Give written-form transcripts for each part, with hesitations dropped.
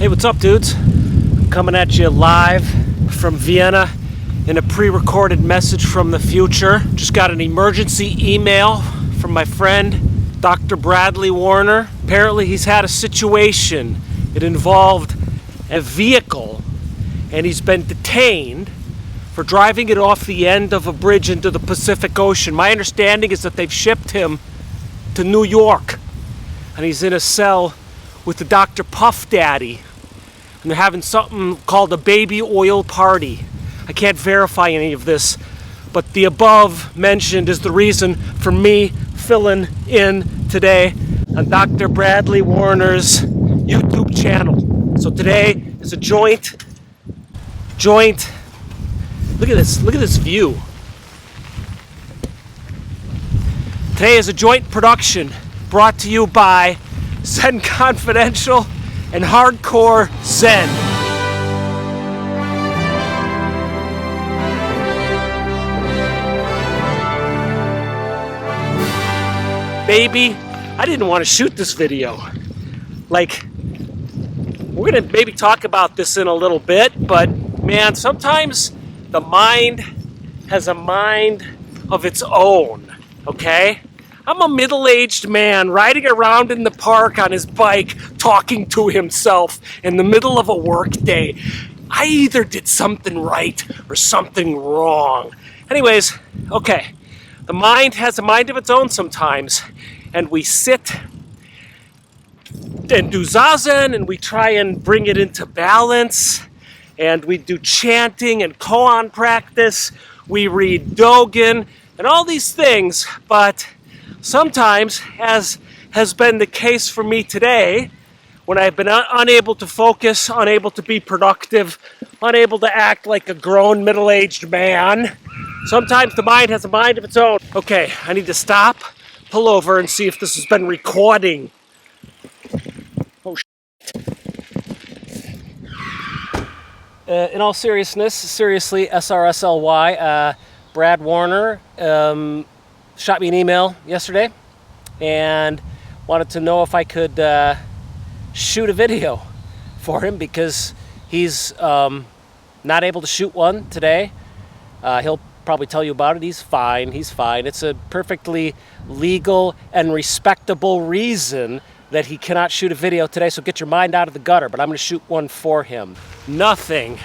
Hey, what's up, dudes? I'm coming at you live from Vienna in a pre-recorded message from the future. Just got an emergency email from my friend, Dr. Bradley Warner. Apparently he's had a situation. It involved a vehicle, and he's been detained for driving it off the end of a bridge into the Pacific Ocean. My understanding is that they've shipped him to New York, and he's in a cell with the Dr. Puff Daddy, and they're having something called a baby oil party. I can't verify any of this, but the above mentioned is the reason for me filling in today on Dr. Bradley Warner's YouTube channel. So today is a joint. Look at this view. Today is a joint production brought to you by Zen Confidential and Hardcore Zen. Baby, I didn't want to shoot this video. Like, we're gonna maybe talk about this in a little bit, but man, sometimes the mind has a mind of its own, okay? I'm a middle-aged man riding around in the park on his bike, talking to himself in the middle of a work day. I either did something right or something wrong. Anyways, okay, the mind has a mind of its own sometimes, and we sit and do zazen, and we try and bring it into balance, and we do chanting and koan practice, we read Dogen, and all these things, but sometimes, as has been the case for me today, when I've been unable to focus, unable to be productive, unable to act like a grown middle-aged man, sometimes the mind has a mind of its own. Okay, I need to stop, pull over, and see if this has been recording. Oh, shit. In all seriousness, seriously, SRSLY, Brad Warner, shot me an email yesterday and wanted to know if I could shoot a video for him because he's not able to shoot one today. He'll probably tell you about it. He's fine. It's a perfectly legal and respectable reason that he cannot shoot a video today, so get your mind out of the gutter, but I'm going to shoot one for him. Nothing,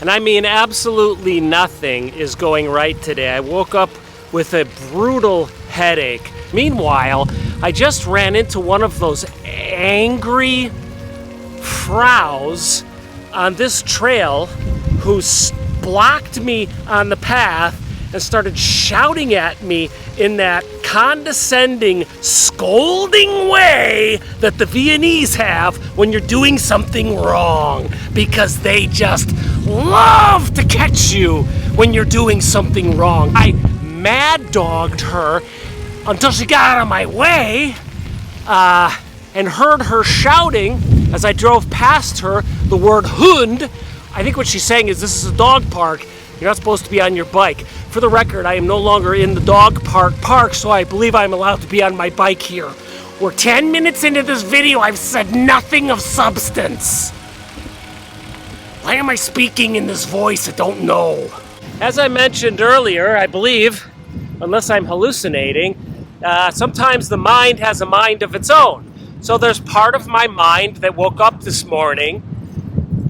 and I mean absolutely nothing, is going right today. I woke up with a brutal headache. Meanwhile, I just ran into one of those angry fraus on this trail who blocked me on the path and started shouting at me in that condescending, scolding way that the Viennese have when you're doing something wrong, because they just love to catch you when you're doing something wrong. I mad dogged her until she got out of my way and heard her shouting as I drove past her the word Hund. I think what she's saying is this is a dog park. You're not supposed to be on your bike. For the record, I am no longer in the dog park, so I believe I'm allowed to be on my bike here. We're 10 minutes into this video. I've said nothing of substance. Why am I speaking in this voice? I don't know. As I mentioned earlier, I believe, unless I'm hallucinating, sometimes the mind has a mind of its own. So there's part of my mind that woke up this morning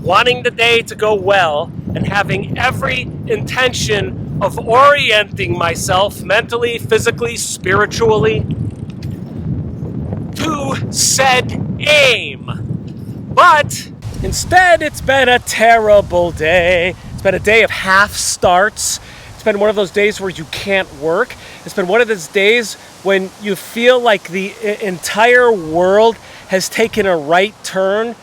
wanting the day to go well and having every intention of orienting myself mentally, physically, spiritually to said aim. But instead, it's been a terrible day. It's been a day of half starts. It's been one of those days where you can't work. It's been one of those days when you feel like the entire world has taken a right turn,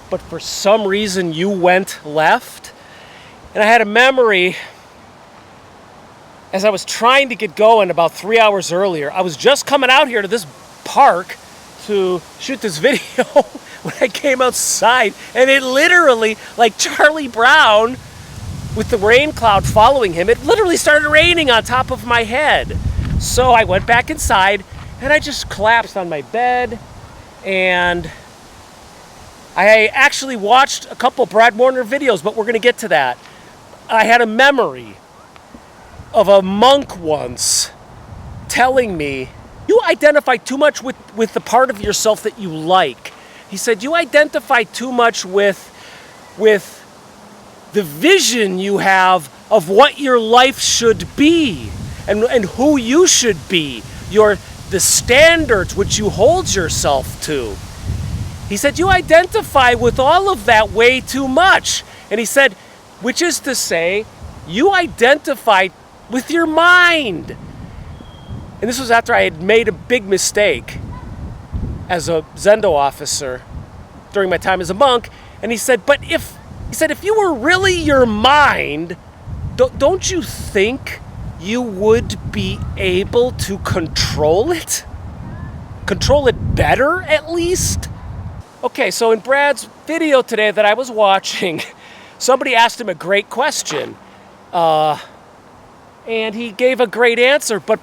but for some reason you went left. And I had a memory as I was trying to get going about 3 hours earlier. I was just coming out here to this park to shoot this video when I came outside, and it literally, like Charlie Brown with the rain cloud following him, it literally started raining on top of my head. So I went back inside and I just collapsed on my bed, and I actually watched a couple Brad Warner videos, but we're going to get to that. I had a memory of a monk once telling me, you identify too much with the part of yourself that you like. He said, you identify too much with the vision you have of what your life should be and who you should be, the standards which you hold yourself to. He said, you identify with all of that way too much. And he said, which is to say, you identify with your mind. And this was after I had made a big mistake as a Zendo officer during my time as a monk. And he said, but if you were really your mind, don't you think you would be able to control it? Control it better, at least? Okay, so in Brad's video today that I was watching, somebody asked him a great question. And he gave a great answer, but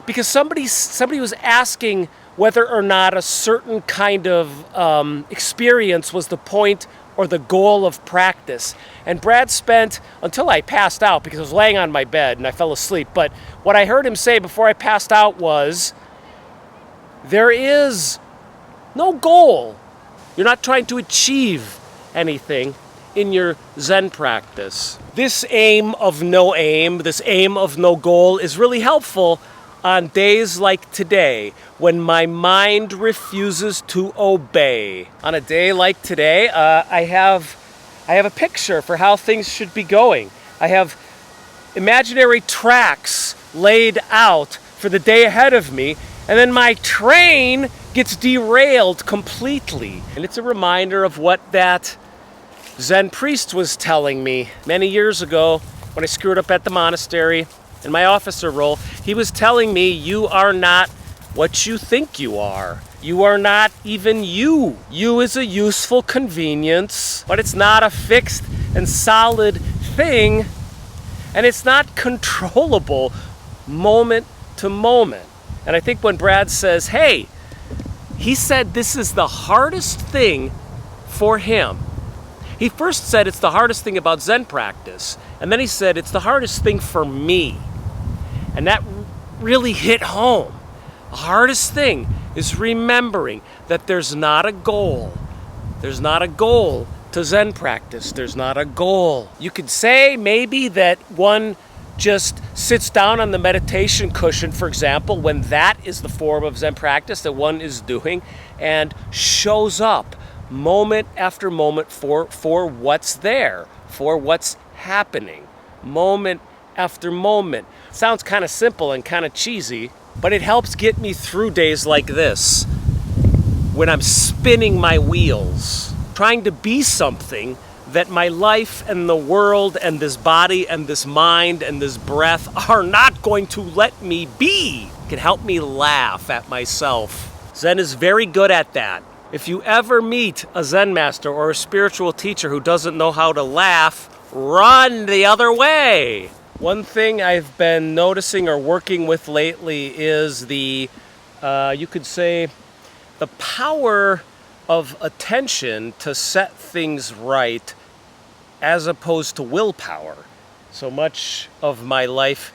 because somebody was asking whether or not a certain kind of experience was the point or the goal of practice. And Brad spent, until I passed out, because I was laying on my bed and I fell asleep, but what I heard him say before I passed out was, there is no goal. You're not trying to achieve anything in your Zen practice. This aim of no aim, this aim of no goal is really helpful on days like today when my mind refuses to obey. On a day like today, I have a picture for how things should be going. I have imaginary tracks laid out for the day ahead of me, and then my train gets derailed completely. And it's a reminder of what that Zen priest was telling me many years ago when I screwed up at the monastery in my officer role. He was telling me, you are not what you think you are. You are not even you. You is a useful convenience, but it's not a fixed and solid thing, and it's not controllable moment to moment. And I think when Brad says, hey, he said this is the hardest thing for him. He first said it's the hardest thing about Zen practice, and then he said it's the hardest thing for me. And that really hit home. The hardest thing is remembering that there's not a goal. There's not a goal to Zen practice. There's not a goal. You could say maybe that one just sits down on the meditation cushion, for example, when that is the form of Zen practice that one is doing, and shows up moment after moment for what's there, for what's happening, moment after moment. Sounds kind of simple and kind of cheesy, but it helps get me through days like this, when I'm spinning my wheels, trying to be something that my life and the world and this body and this mind and this breath are not going to let me be. It can help me laugh at myself. Zen is very good at that. If you ever meet a Zen master or a spiritual teacher who doesn't know how to laugh, run the other way. One thing I've been noticing or working with lately is the, you could say, the power of attention to set things right as opposed to willpower. So much of my life,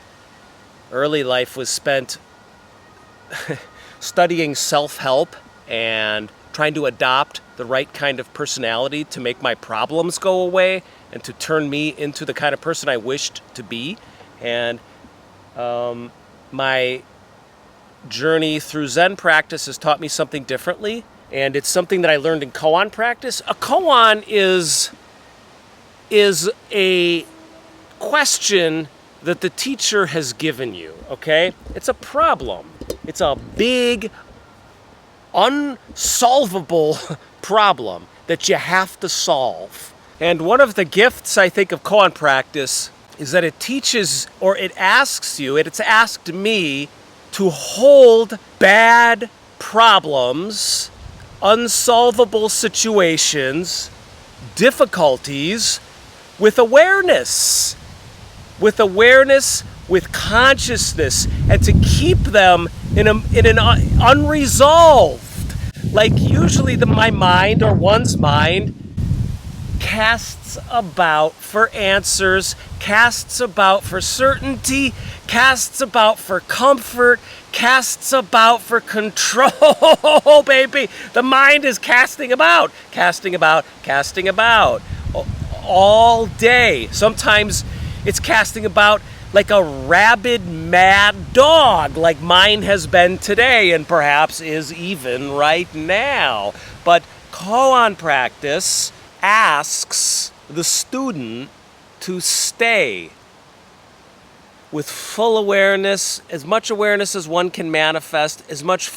early life, was spent studying self-help and trying to adopt the right kind of personality to make my problems go away and to turn me into the kind of person I wished to be. And my journey through Zen practice has taught me something differently, and it's something that I learned in koan practice. A koan is a question that the teacher has given you, okay? It's a problem. It's a big, unsolvable problem that you have to solve. And one of the gifts, I think, of koan practice is that it teaches, or it asks you, it's asked me to hold bad problems, unsolvable situations, difficulties with awareness, with consciousness, and to keep them in an unresolved. Like usually my mind or one's mind casts about for answers, casts about for certainty, casts about for comfort, casts about for control, baby. The mind is casting about all day. Sometimes it's casting about like a rabid, mad dog, like mine has been today and perhaps is even right now. But koan practice asks the student to stay with full awareness, as much awareness as one can manifest, as much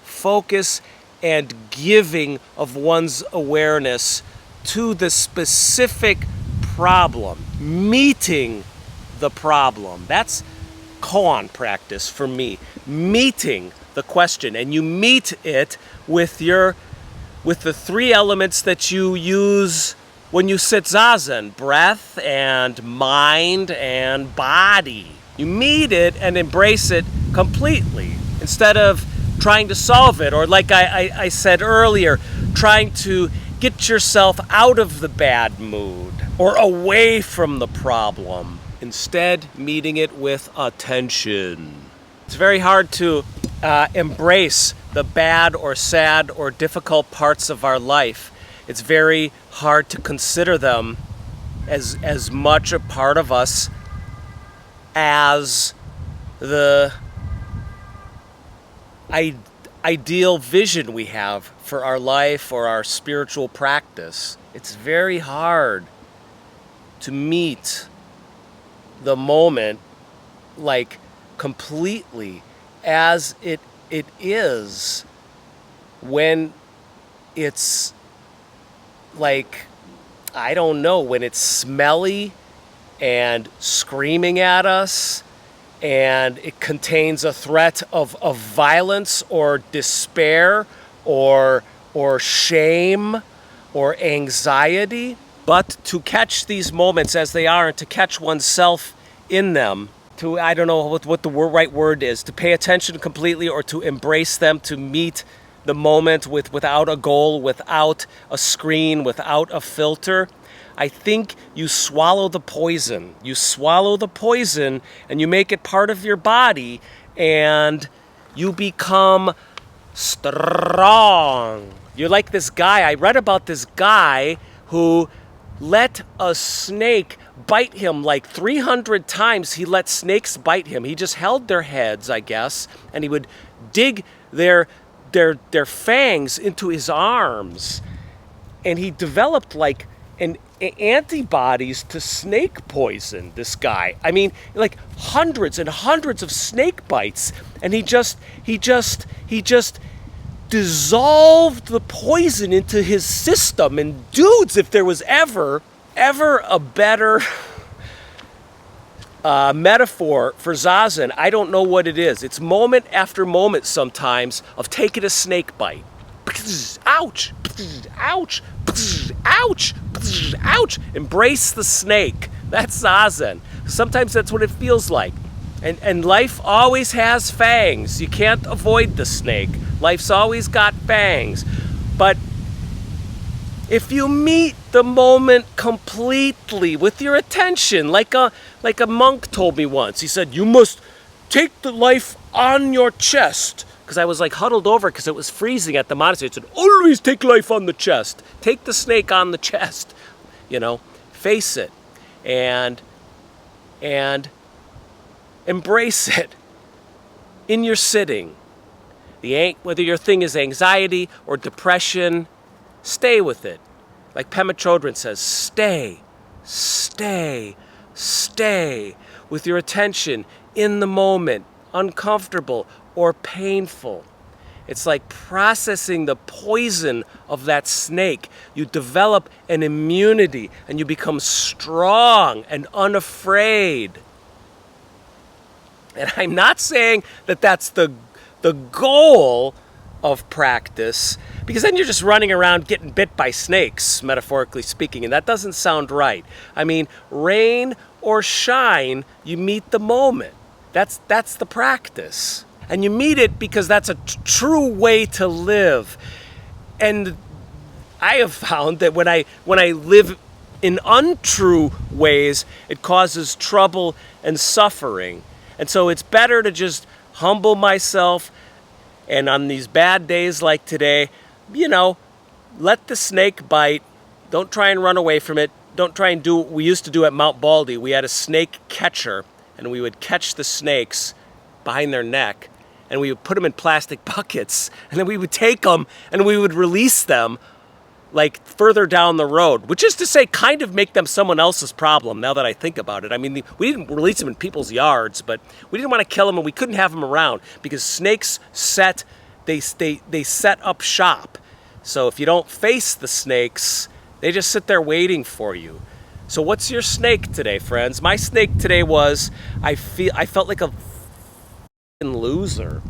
focus and giving of one's awareness to the specific problem, meeting the problem. That's koan practice for me, meeting the question. And you meet it with the three elements that you use when you sit zazen: breath and mind and body. You meet it and embrace it completely instead of trying to solve it, or like I said earlier, trying to get yourself out of the bad mood or away from the problem. Instead, meeting it with attention. It's very hard to embrace the bad or sad or difficult parts of our life. It's very hard to consider them as much a part of us as the ideal vision we have for our life or our spiritual practice. It's very hard to meet the moment like completely as it is when it's like, I don't know, when it's smelly and screaming at us and it contains a threat of violence or despair or shame or anxiety. But to catch these moments as they are and to catch oneself in them, to, I don't know what the right word is, to pay attention completely or to embrace them, to meet the moment without a goal, without a screen, without a filter. I think you swallow the poison. You swallow the poison and you make it part of your body and you become strong. You're like this guy. I read about this guy who let a snake bite him like 300 times. He let snakes bite him. He just held their heads, I guess, and he would dig their fangs into his arms. And he developed like antibodies to snake poison, this guy. I mean, like hundreds and hundreds of snake bites. And he just dissolved the poison into his system. And dudes, if there was ever a better metaphor for zazen, I don't know what it is. It's moment after moment sometimes of taking a snake bite. Ouch, ouch, ouch, ouch. Embrace the snake. That's zazen. Sometimes that's what it feels like. And life always has fangs. You can't avoid the snake. Life's always got fangs. But if you meet the moment completely with your attention, like a monk told me once, he said, you must take the life on your chest. Because I was like huddled over because it was freezing at the monastery. He said, always take life on the chest. Take the snake on the chest. You know, face it and embrace it in your sitting. Whether your thing is anxiety or depression, stay with it. Like Pema Chodron says, stay with your attention in the moment, uncomfortable or painful. It's like processing the poison of that snake. You develop an immunity and you become strong and unafraid. And I'm not saying that that's the goal of practice, because then you're just running around getting bit by snakes, metaphorically speaking, and that doesn't sound right. I mean, rain or shine, you meet the moment. That's the practice. And you meet it because that's a true way to live. And I have found that when I live in untrue ways, it causes trouble and suffering. And so it's better to just humble myself, and on these bad days like today, let the snake bite. Don't try and run away from it. Don't try and do what we used to do at Mount Baldy. We had a snake catcher, and we would catch the snakes behind their neck, and we would put them in plastic buckets, and then we would take them and we would release them like further down the road, which is to say kind of make them someone else's problem now that I think about it. I mean, we didn't release them in people's yards, but we didn't want to kill them, and we couldn't have them around because snakes set up shop. So if you don't face the snakes, they just sit there waiting for you. So what's your snake today, friends? My snake today was I felt like a loser.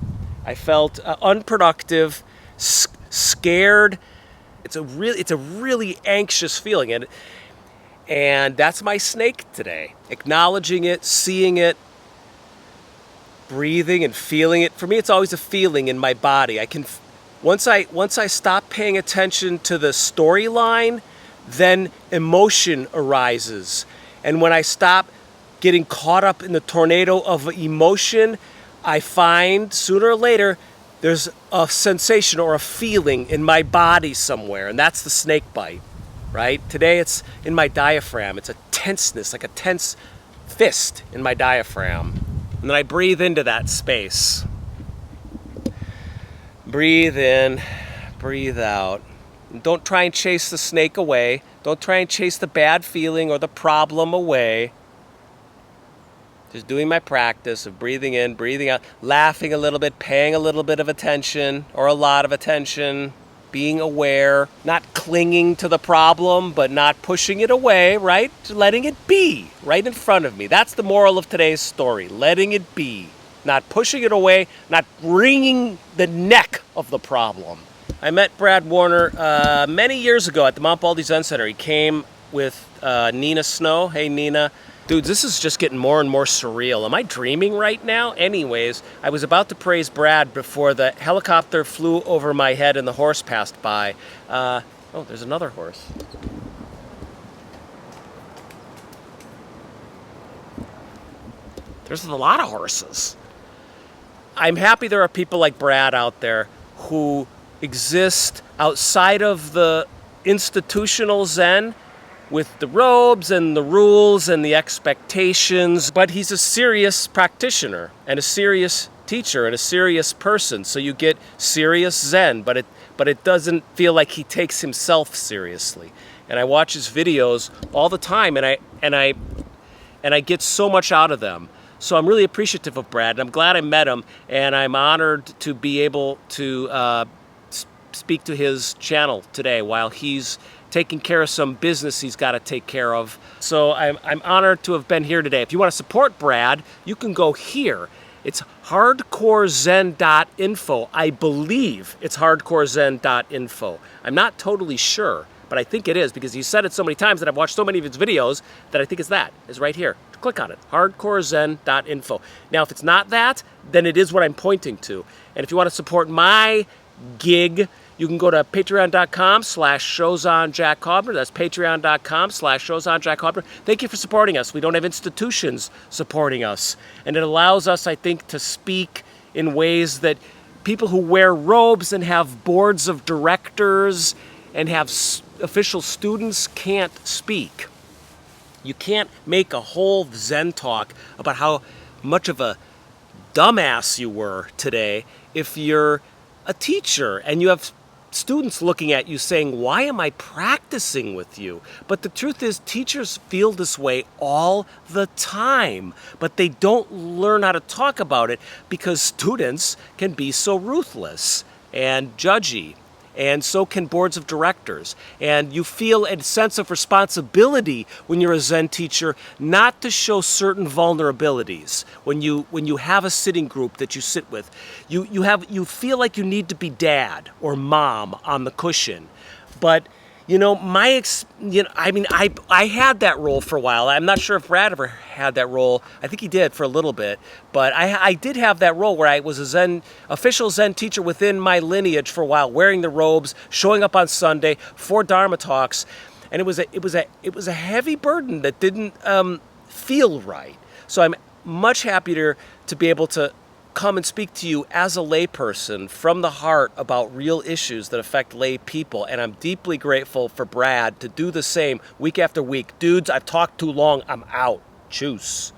I felt unproductive, scared. It's a really anxious feeling, and that's my snake today. Acknowledging it, seeing it, breathing and feeling it. For me, it's always a feeling in my body. Once I stop paying attention to the storyline, then emotion arises. And when I stop getting caught up in the tornado of emotion, I find sooner or later there's a sensation or a feeling in my body somewhere, and that's the snake bite, right? Today it's in my diaphragm. It's a tenseness, like a tense fist in my diaphragm. And then I breathe into that space. Breathe in, breathe out. And don't try and chase the snake away. Don't try and chase the bad feeling or the problem away. Just doing my practice of breathing in, breathing out, laughing a little bit, paying a little bit of attention or a lot of attention, being aware, not clinging to the problem, but not pushing it away, right? Letting it be right in front of me. That's the moral of today's story, letting it be, not pushing it away, not wringing the neck of the problem. I met Brad Warner many years ago at the Mount Baldy Zen Center. He came with Nina Snow. Hey, Nina. Dude, this is just getting more and more surreal. Am I dreaming right now? Anyways, I was about to praise Brad before the helicopter flew over my head and the horse passed by. Oh, there's another horse. There's a lot of horses. I'm happy there are people like Brad out there who exist outside of the institutional Zen with the robes and the rules and the expectations, but he's a serious practitioner and a serious teacher and a serious person. So you get serious Zen, but it doesn't feel like he takes himself seriously. And I watch his videos all the time, and I get so much out of them. So I'm really appreciative of Brad, and I'm glad I met him, and I'm honored to be able to speak to his channel today while he's taking care of some business he's got to take care of. So I'm honored to have been here today. If you want to support Brad, you can go here. It's hardcorezen.info. I believe it's hardcorezen.info. I'm not totally sure, but I think it is because he said it so many times that I've watched so many of his videos that I think it's that. It's right here. Click on it, hardcorezen.info. Now, if it's not that, then it is what I'm pointing to. And if you want to support my gig, you can go to patreon.com/showsonjackcobner. That's patreon.com/showsonjackcobner. Thank you for supporting us. We don't have institutions supporting us. And it allows us, I think, to speak in ways that people who wear robes and have boards of directors and have official students can't speak. You can't make a whole Zen talk about how much of a dumbass you were today if you're a teacher and you have students looking at you saying, why am I practicing with you? But the truth is, teachers feel this way all the time, but they don't learn how to talk about it because students can be so ruthless and judgy. And so can boards of directors. And you feel a sense of responsibility when you're a Zen teacher not to show certain vulnerabilities. When you have a sitting group that you sit with, you feel like you need to be dad or mom on the cushion. But I had that role for a while. I'm not sure if Brad ever had that role. I think he did for a little bit, but I did have that role where I was a official Zen teacher within my lineage for a while, wearing the robes, showing up on Sunday for Dharma talks, and it was a heavy burden that didn't feel right. So I'm much happier to be able to come and speak to you as a layperson from the heart about real issues that affect lay people. And I'm deeply grateful for Brad to do the same week after week. Dudes, I've talked too long. I'm out. Choose.